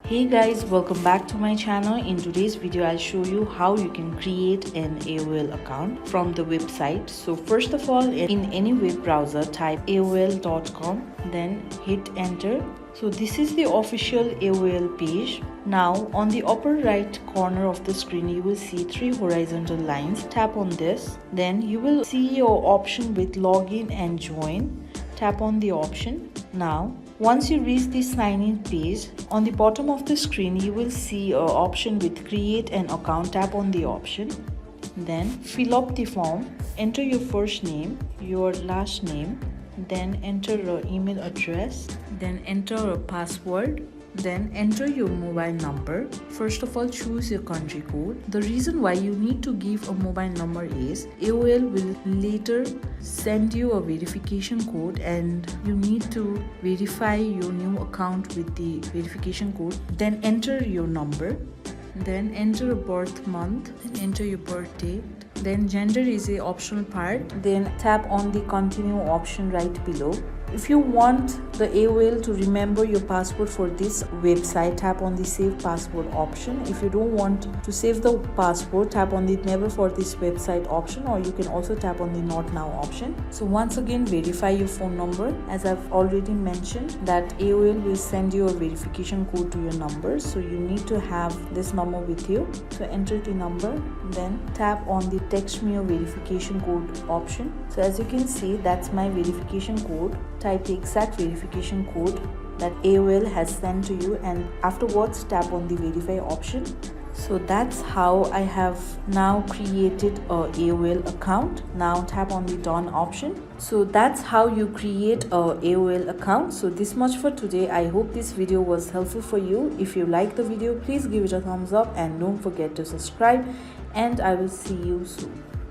Hey guys, welcome back to my channel. In today's video I'll show you how you can create an AOL account from the website. So first of all, in any web browser type aol.com, then hit enter. So this is the official AOL page. Now on the upper right corner of the screen you will see three horizontal lines. Tap on this, then you will see your option with login and join. Tap on the option. Now once you reach the sign in page, on the bottom of the screen you will see an option with create an account. Tap on the option, then fill up the form. Enter your first name, your last name, then enter your email address, then enter a password, then enter your mobile number. First of all, choose your country code. The reason why you need to give a mobile number is AOL will later send you a verification code and you need to verify your new account with the verification code. Then enter your number, then enter a birth month, then enter your birth date. Then gender is a optional part. Then tap on the continue option right below. If you want the AOL to remember your password for this website, tap on the save password option. If you don't want to save the password, tap on the never for this website option, or you can also tap on the not now option. So once again, verify your phone number. As I've already mentioned that AOL will send you a verification code to your number, so you need to have this number with you. So enter the number, then tap on the text me your verification code option. So as you can see, that's my verification code. Type the exact verification code that AOL has sent to you, and afterwards tap on the verify option. So that's how I have now created a AOL account. Now tap on the done option. So that's how you create a AOL account. So this much for today. I hope this video was helpful for you. If you like the video, please give it a thumbs up and don't forget to subscribe, and I will see you soon.